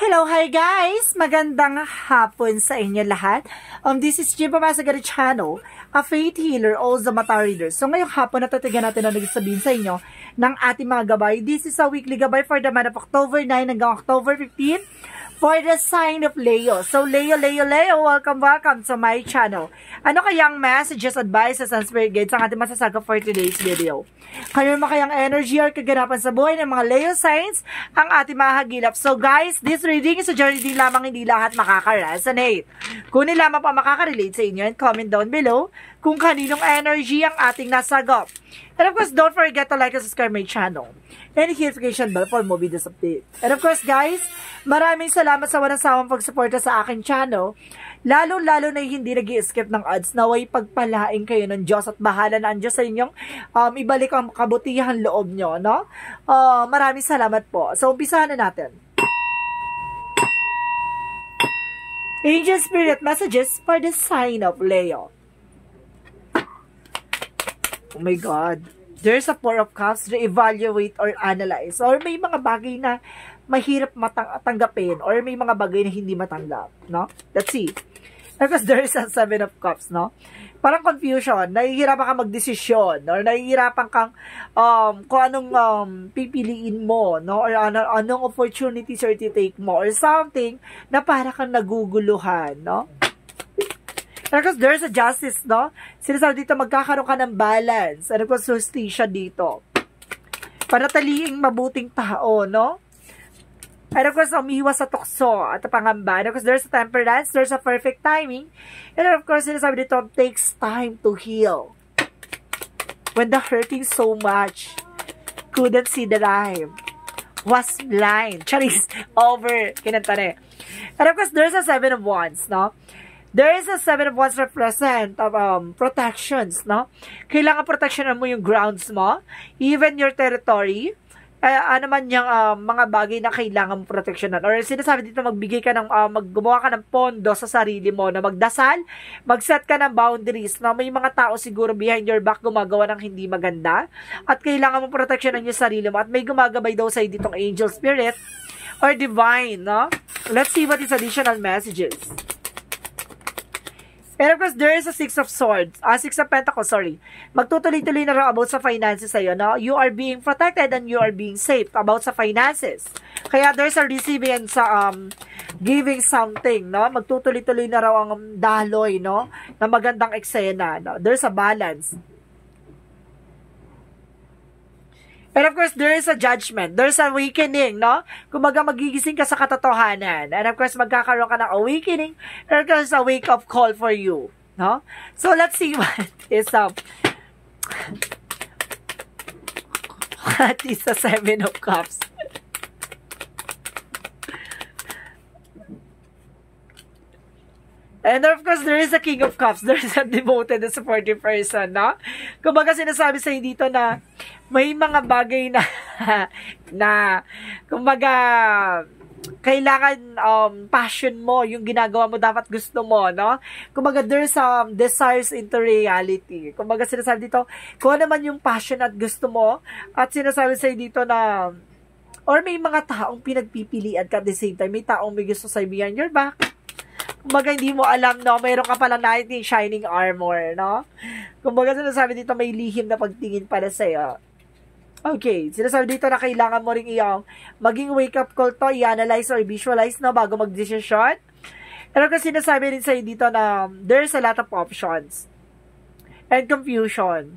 Hello, hi guys! Magandang hapon sa inyo lahat. This is Jim Pamasagari Channel, a faith healer, also mata reader. So ngayong hapon natatagan natin na nagsasabihin sa inyo ng ating mga gabay. This is a weekly gabay for the month of October 9 hanggang October 15 for the sign of Leo. So Leo, welcome to my channel. Ano kayang messages, advices, and spirit guides ang ating masasagot for today's video? Kaya makayang energy or kaganapan sa buhay ng mga Leo signs ang ating mahagilap. So guys, this reading is a journey din lamang, hindi lahat makaka-resonate. Kung lamang pa makaka-relate sa inyo, and comment down below kung kaninong energy ang ating nasagop. And of course, don't forget to like and subscribe my channel and hit notification bell for more videos update. And of course guys, maraming salamat sa walang sawang pagsuporta sa aking channel. Lalo na hindi nag-i-skip ng ads. Naway pagpalain kayo ng Diyos at bahala na ang Diyos sa inyong ibalik ang kabutihan loob nyo, no? Maraming salamat po. So, umpisahan na natin. Angel Spirit Messages for the sign of Leo. Oh my God. There's a Four of Cups to evaluate or analyze. Or may mga bagay na mahirap tanggapin or may mga bagay na hindi matanggap, no? Let's see. Because there is a Seven of Cups, no? Parang confusion, nahihirapan kang magdesisyon or nahihirapan kang kung anong pipiliin mo, no? Or anong opportunities or take mo or something na para kang naguguluhan, no? Because there's a Justice, no? Sinasabi dito magkakaroon ka ng balance. Ano ko justisya dito? Panatiliing mabuting tao, no? And of course, umiwas sa tukso at pangamba. And of course, there's a temperance, there's a perfect timing. And of course, sinasabi dito, takes time to heal. When the hurting so much, couldn't see the light, was blind. Charis, over. Kinanta na eh. And of course, there's a Seven of Wands, no? There is a Seven of Wands represent of protections, no? Kailangan protectionan mo yung grounds mo, even your territory. Ano man yung mga bagay na kailangan mo proteksyonan. Or sinasabi dito, magbigay ka ng, gumawa ka ng pondo sa sarili mo, na magdasal, mag-set ka ng boundaries, na may mga tao siguro behind your back gumagawa ng hindi maganda, at kailangan mo proteksyonan yung sarili mo, at may gumagabay daw sa'yo ditong angel spirit, or divine, no? Let's see what is additional messages. And of course, there is a Six of Swords. Six of Pentacles, sorry. Magtutuloy-tuloy na raw about sa finances sa'yo, no? You are being protected and you are being safe about sa finances. Kaya there's a receiving and sa giving something, no? Magtutuloy-tuloy na raw ang daloy, no? Na magandang eksena, no? There's a balance. And of course, there is a judgment. There's awakening, no? Kumbaga, magigising ka sa katotohanan. And of course, magkakaroon ka ng awakening. And of course, a wake-up call for you, no? So, let's see what is what is the Seven of Cups? And of course, there is a King of Cups. There is a devoted and supportive person, no? Kumbaga, sinasabi sa'yo dito na may mga bagay na kumbaga, kailangan passion mo, yung ginagawa mo, dapat gusto mo, no? Kumbaga, there's desires into reality. Kumbaga, sinasabi dito, kung ano man yung passion at gusto mo, at sinasabi sa'yo dito na, or may mga taong pinagpipilian ka at the same time, may taong may gusto sa'yo behind your back. Kumbaga, hindi mo alam, no? Mayroon ka palang nakita shining armor, no? Kumbaga, sinasabi dito, may lihim na pagtingin para sa'yo. Okay, sinasabi dito na kailangan mo rin iyong maging wake-up call to, i-analyze or visualize, no? Bago mag-decision. Pero kasi sinasabi rin sa'yo dito na there's a lot of options and confusion.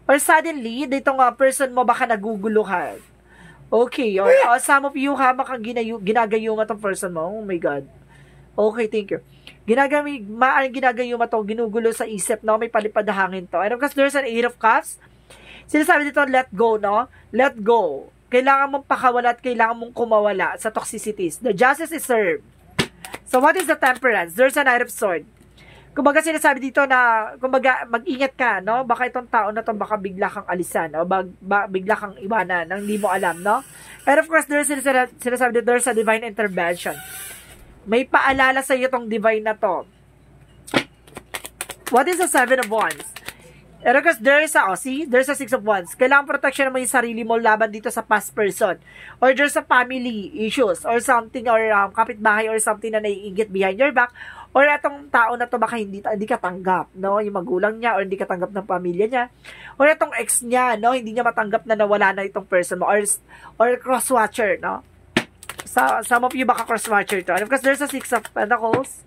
Or suddenly, ditong person mo baka naguguluhan. Okay, or some of you ha, baka ginagayuma tong person mo. Oh my God. Okay, thank you. Ginagayuma to, ginugulo sa isip, no? May palipad na hangin to. And of course, there's an Eight of Cups. Sinasabi dito, let go, no? Let go. Kailangan mong pakawala at kailangan mong kumawala sa toxicities. The Justice is served. So, what is the Temperance? There's a Knight of Swords. Kumbaga, sinasabi dito na, kumbaga, mag-ingat ka, no? Baka itong tao na to, baka bigla kang alisan, o bigla kang iwanan, nang hindi mo alam, no? And of course, sinasabi dito, there's a divine intervention. May paalala sa iyo itong divine na to. What is the Seven of Wands? And of course, there's a Six of Wands. Kailangan protection mo yung sarili mo laban dito sa past person. Or there's a family issues or something, or kapitbahay or something na naiingit behind your back. Or itong tao na to baka hindi ka tanggap, no? Yung magulang niya or hindi ka tanggap ng pamilya niya. Or itong ex niya, no? Hindi niya matanggap na nawala na itong person mo. Or cross-watcher, no? Some of you baka cross-watcher to. And of course, there's a Six of Pentacles.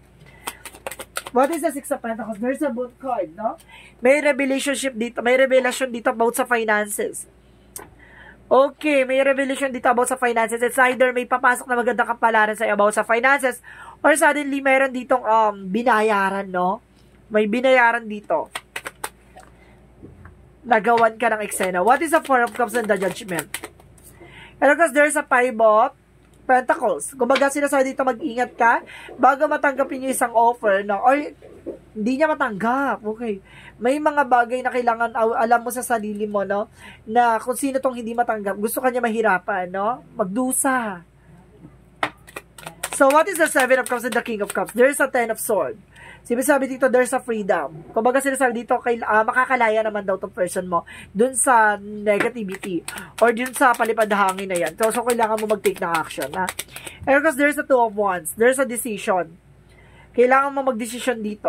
What is the Six of Pentacles? There's a Moon card, no? May relationship dito. May revelation dito about sa finances. Okay, may revelation dito about sa finances. It's either may papasok na magandang kapalaran sa about sa finances or suddenly meron ditong binayaran, no? May binayaran dito. Nagawan ka ng eksena. What is the Four of Cups and the Judgment? And of course, there's a Five of Pentacles. Kumbaga sinasabi dito, mag-ingat ka bago matanggapin niyo isang offer, no? Or hindi niya matanggap. Okay. May mga bagay na kailangan alam mo sa sarili mo, no? Na kung sino tong hindi matanggap, gusto kanya mahirapan, no? Magdusa. So, what is the Seven of Cups and the King of Cups? There's a Ten of Swords. Sabi dito, there's a freedom. Kumbaga sinasabi dito, makakalaya naman daw tong person mo dun sa negativity or dun sa palipad hangin na yan. So kailangan mo mag-take ng action, ha? And of course, there's a Two of Wands. There's a decision. Kailangan mo mag-decision dito.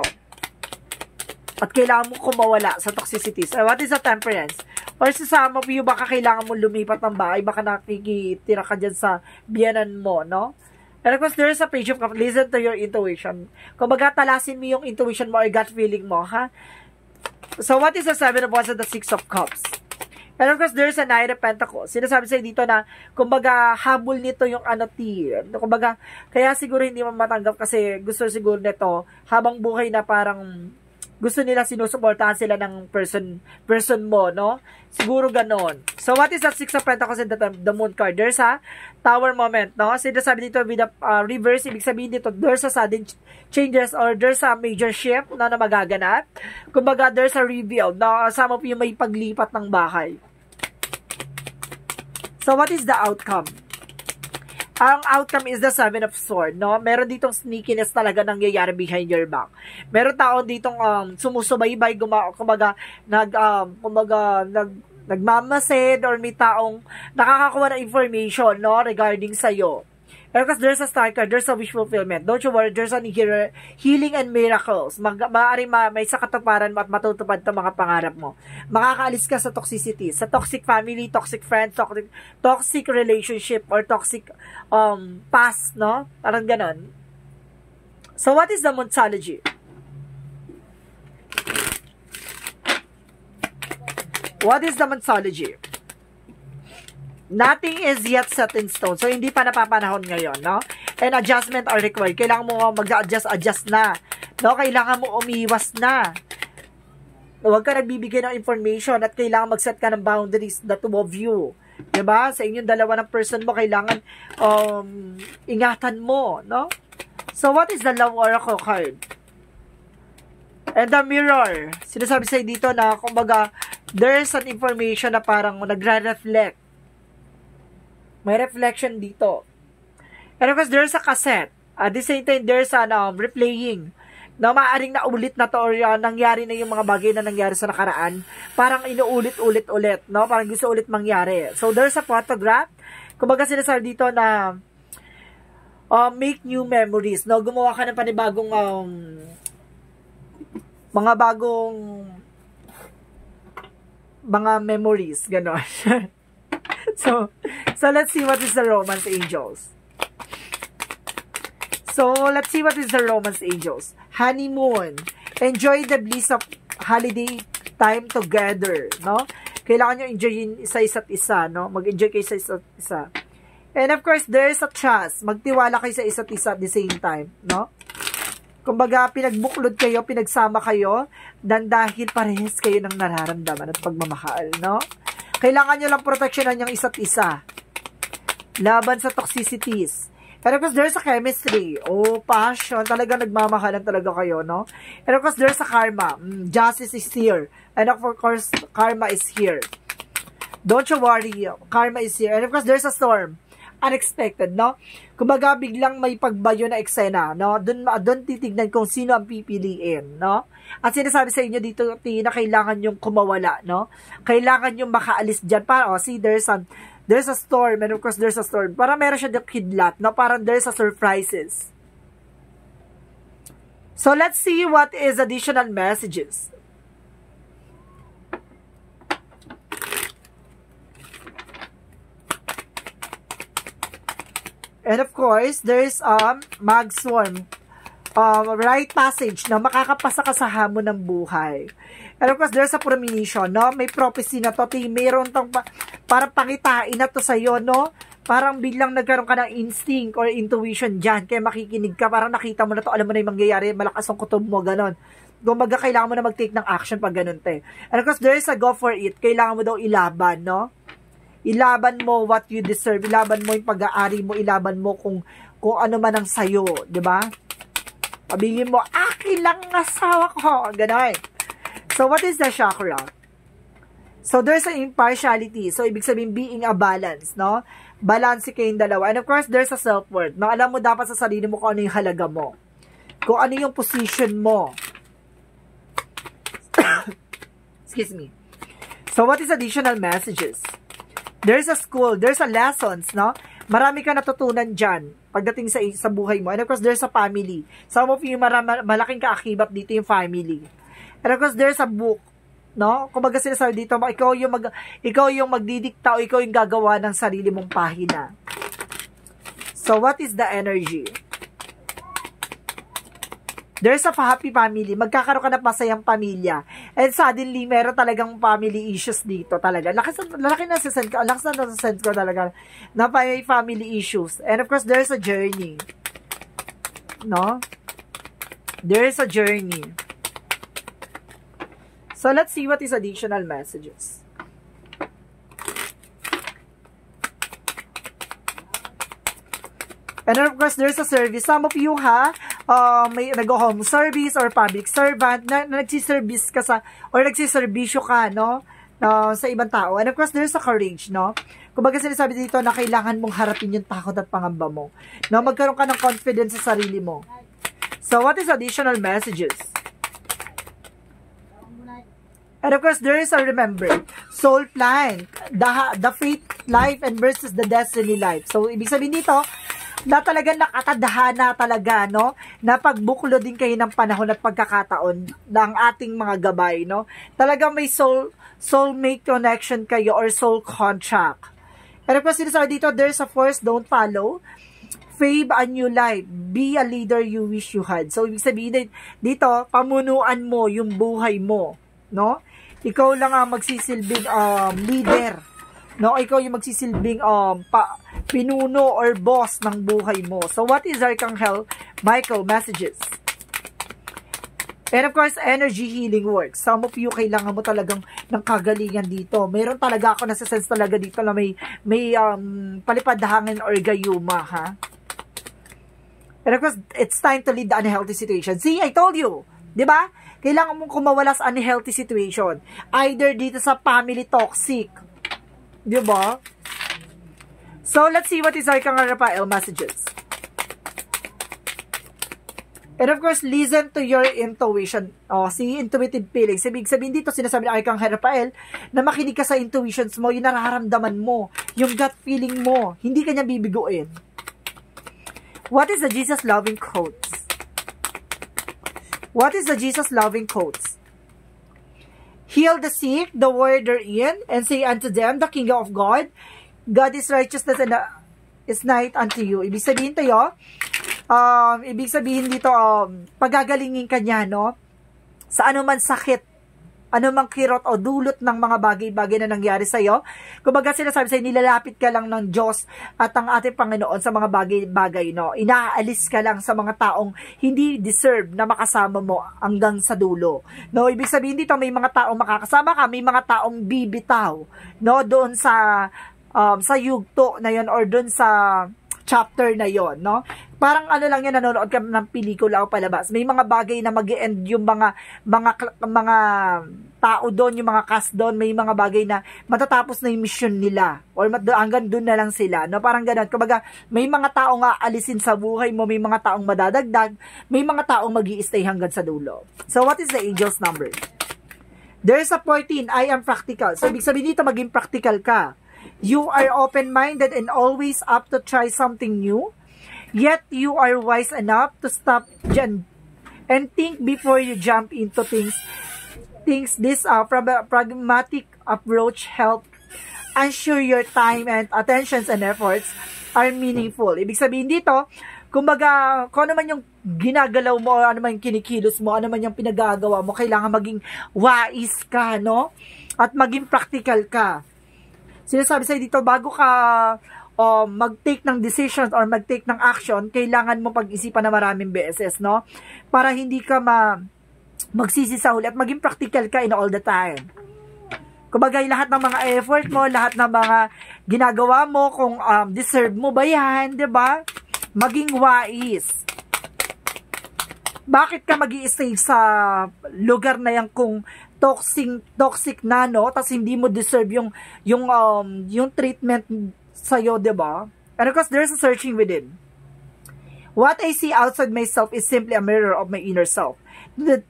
At kailangan mo kumawala sa toxicities. What is the Temperance? Or sa some of you, baka kailangan mo lumipat ng bahay, baka nakikitira ka dyan sa biyanan mo, no? And of course, there's a Page of Cups. Listen to your intuition. Kung talasin mo yung intuition mo or gut feeling mo, ha? So, what is the Seven of Wands and the Six of Cups? And of course, there's a Knight of Pentacles. Sinasabi sa'yo dito na, kumbaga, habol nito yung kumbaga, kaya siguro hindi mo matanggap kasi gusto siguro nito, habang buhay na parang gusto nila sinusuportahan sila ng person mo, no? Siguro ganon. So, what is that Six of Pentacles and the Moon card? There's a Tower moment, no? Sinasabi dito with the reverse, ibig sabihin dito, there's a sudden changes or there's a major shift na magaganap. Kumbaga, there's a reveal, no? Some of you may paglipat ng bahay. So, what is the outcome? Ang outcome is the Seven of Swords, no? Meron ditong sneakiness talaga nangyayari behind your back. Meron taon ditong sumusubaybay, nagmamasid or may taong nakakakuha ng information, no, regarding sa'yo. Because there's a star card, there's a wish fulfillment. Don't you worry, there's a healing and miracles. Maaaring may sakatuparan mo at matutupad ang mga pangarap mo. Makakaalis ka sa toxicity, sa toxic family, toxic friends, toxic relationship, or toxic past, no? Parang ganon. So, what is the Monsology? What is the Monsology? Nothing is yet set in stone. So, hindi pa napapanahon ngayon, no? And adjustment are required. Kailangan mo mag-adjust na. No? Kailangan mo umiwas na. Huwag ka nagbibigay ng information at kailangan mag-set ka ng boundaries, the two of you. Diba? Sa inyong dalawa ng person mo, kailangan ingatan mo, no? So, what is the Love Oracle card? And the Mirror. Sinasabi sa'yo dito na, kumbaga, there's an information na parang nagre-reflect. May reflection dito. And of course, there's a cassette. At the same time, there's an replaying. Na maaaring naulit na to or nangyari na yung mga bagay na nangyari sa nakaraan. Parang inuulit-ulit-ulit. No? Parang gusto ulit mangyari. So, there's a photograph. Kumbaga sinasabi dito na make new memories. No? Gumawa ka ng panibagong mga memories. Ganon. So, let's see what is the Romance Angels. So, let's see what is the Romance Angels. Honeymoon. Enjoy the bliss of holiday time together, no? Kailangan nyo enjoyin isa-isa't isa, no? Mag-enjoy kayo sa isa't isa. And of course, there's a trust. Magtiwala kayo sa isa't isa at the same time, no? Kumbaga, pinagbuklod kayo, pinagsama kayo, dahil parehas kayo ng nararamdaman at pagmamahal, no? Kailangan nyo lang proteksyonan yung isa't isa. Laban sa toxicities. And of course, there's a chemistry. Oh, passion. Talaga nagmamahalan talaga kayo, no? And of course, there's a karma. Justice is here. And of course, karma is here. Don't you worry. Karma is here. And of course, there's a storm. unexpected, no? Kumbaga, biglang may pagbayo na eksena, no? Doon titignan kung sino ang pipiliin, no? At sinasabi sa inyo dito, na kailangan yung kumawala, no? Kailangan yung makaalis dyan. Para, see, there's a storm, and of course, there's a storm. Para meron siya yung kidlat, no? Parang there's a surprises. So, let's see what is additional messages. And of course, there's Magsworm. Right passage na makakapasa ka sa hamon ng buhay. And of course, there's a premonition, no? May prophecy na to. Mayroon tong parang pangitain na to sa'yo, no? Parang biglang nagkaroon ka ng instinct or intuition dyan. Kaya makikinig ka. Parang nakita mo na to. Alam mo na yung mangyayari. Malakas ang kutob mo. Ganon. Kumbaga, kailangan mo na mag-take ng action pag ganun, te. And of course, there's a go for it. Kailangan mo daw ilaban, no? Ilaban mo what you deserve. Ilaban mo yung pag-aari mo. Ilaban mo kung ano man ang sayo. Diba? Sabihin mo, akin lang ang asawa ko. Ganon. So, what is the chakra? So, there's an impartiality. So, ibig sabihin, being a balance, no? Balance kayong dalawa. And of course, there's a self-worth. No? Alam mo dapat sa sarili mo kung ano yung halaga mo. Kung ano yung position mo. Excuse me. So, what is additional messages? There's a school, there's a lessons, no? Marami ka natutunan dyan pagdating sa buhay mo. And of course, there's a family. Some of you, malaking kaakibat dito yung family. And of course, there's a book, no? Kumbaga sinasabi dito, ikaw yung magdidikta o ikaw yung gagawa ng sarili mong pahina. So, what is the energy? There's a happy family. Magkakaroon ka ng masayang pamilya. And suddenly, meron talagang family issues dito talaga. Laki na sa sense ko talaga na may family issues. And of course, there's a journey. No? There's a journey. So, let's see what is additional messages. And of course, there's a service. Some of you, may nag-home service or public servant na nagsiservice ka or nagsiservisyo ka, no? Sa ibang tao. And of course, there's a courage, no? Kumbaga sinasabi dito na kailangan mong harapin yung takot at pangamba mo. No? Magkaroon ka ng confidence sa sarili mo. So, what is additional messages? And of course, there is a remember. Soul plan. The fate life and versus the destiny life. So, ibig sabihin dito, na talagang nakatadhana talaga, no? Na pagbuklo din kayo ng panahon at pagkakataon ng ating mga gabay, no? Talagang may soulmate connection kayo or soul contract. And of course, sinasabi dito, there's a force, don't follow. Fave a new life. Be a leader you wish you had. So, ibig sabihin dito, pamunuan mo yung buhay mo, no? Ikaw lang ang magsisilbing leader. No, ikaw yung magsisilbing pinuno or boss ng buhay mo. So, what is Archangel Michael messages? And of course, energy healing works. Some of you, kailangan mo talagang ng kagalingan dito. Meron talaga ako nasa-sense talaga dito na may palipadhangin or gayuma, ha? And of course, it's time to leave the unhealthy situation. See, I told you, di ba? Kailangan mong kumawala sa unhealthy situation. Either dito sa family toxic, di ba? So, let's see what is Archangel Raphael messages. And of course, listen to your intuition. See, intuitive feelings. Ibig sabihin dito, sinasabi ni Archangel Raphael, na makinig ka sa intuitions mo, yung nararamdaman mo, yung gut feeling mo, hindi ka niya bibiguin. What is the Jesus loving quotes? What is the Jesus loving quotes? Heal the sick, the word therein, and say unto them, the kingdom of God, God is righteousness and is night unto you. Ibig sabihin tayo, ibig sabihin dito, pagagalingin ka niya, no? Sa anuman sakit, anumang kirot o dulot ng mga bagay-bagay na nangyari sa'yo. Kumbaga sinasabi sa'yo, nilalapit ka lang ng Diyos at ang ating Panginoon sa mga bagay-bagay, no? Inaalis ka lang sa mga taong hindi deserve na makasama mo hanggang sa dulo. No? Ibig sabihin dito, may mga taong makakasama ka, may mga taong bibitaw, no? Doon sa yugto na yon or doon sa chapter na yon, no? Parang ano lang yan, nanonood ka ng pelikula o palabas. May mga bagay na mag-e-end yung mga tao doon, yung mga cast doon, may mga bagay na matatapos na yung mission nila. Or hanggang doon na lang sila. No? Parang ganun. Kumbaga, may mga taong aalisin sa buhay mo, may mga taong madadagdag, may mga taong mag-i-stay hanggang sa dulo. So, what is the angel's number? There's a 14, I am practical. So, ibig sabihin dito, maging practical ka. You are open-minded and always up to try something new. Yet, you are wise enough to stop and think before you jump into things. This pragmatic approach help ensure your time and attentions and efforts are meaningful. Ibig sabihin dito, kumbaga, kung ano man yung ginagalaw mo, ano man yung kinikilos mo, ano man yung pinagagawa mo, kailangan maging wais ka, no? At maging practical ka. Sinasabi sa'yo dito, bago ka mag-take ng decisions or mag-take ng action, kailangan mo pag-isipan na maraming beses, no? Para hindi ka magsisi sa huli at maging practical ka in all the time. Kumbaga, lahat ng mga effort mo, lahat ng mga ginagawa mo, kung deserve mo ba yan, diba? Maging wais. Bakit ka mag-i-stay sa lugar na yan kung toxic na, no? Tapos hindi mo deserve yung treatment sa'yo, diba? And of course, there's a searching within. What I see outside myself is simply a mirror of my inner self.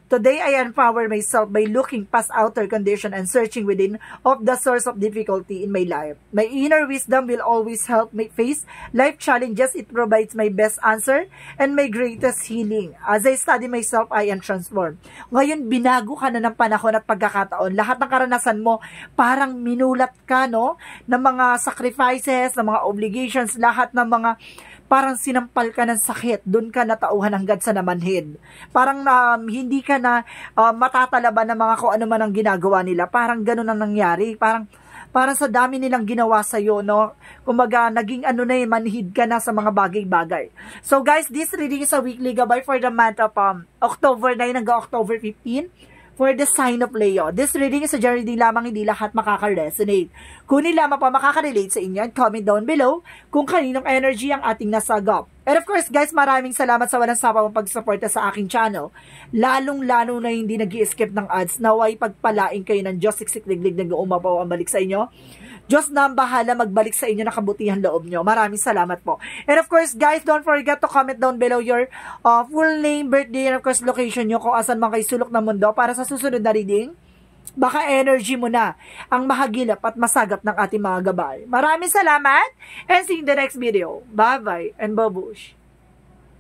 Today, I empower myself by looking past outer condition and searching within of the source of difficulty in my life. My inner wisdom will always help me face life challenges. It provides my best answer and my greatest healing. As I study myself, I am transformed. Ngayon, binago ka na ng panahon at pagkakataon. Lahat ng karanasan mo, parang minulat ka, no? Ng mga sacrifices, ng mga obligations, lahat ng mga parang sinampal ka ng sakit, doon ka natauhan hanggang sa namanhid. Parang hindi ka na matatalaban ng mga kung ano man ang ginagawa nila. Parang ganun ang nangyari. Parang sa dami nilang ginawa sa'yo, no? Kumbaga, naging manhid ka na sa mga bagay-bagay. So guys, this reading is a weekly gabay for the month of October 9 hanggang October 15. For the sign of Leo. This reading is a general reading lamang, hindi lahat makaka-resonate. Kung hindi lamang pa makaka-relate sa inyo, comment down below kung kaninong energy ang ating nasagap. And of course, guys, maraming salamat sa walang sawa mong pag-suporta sa aking channel. Lalong-lalo na hindi nag-i-skip ng ads. Naway pagpalain kayo ng Diyos, siksik-liglig na umapaw ang balik sa inyo. Diyos na ang bahala magbalik sa inyo na kabutihan loob nyo. Maraming salamat po. And of course, guys, don't forget to comment down below your full name, birthday, and of course, location nyo kung asan man kayo sulok ng mundo para sa susunod na reading. Baka energy mo na ang mahagilap at masagap ng ating mga gabay. Maraming salamat and see you in the next video. Bye-bye and babush.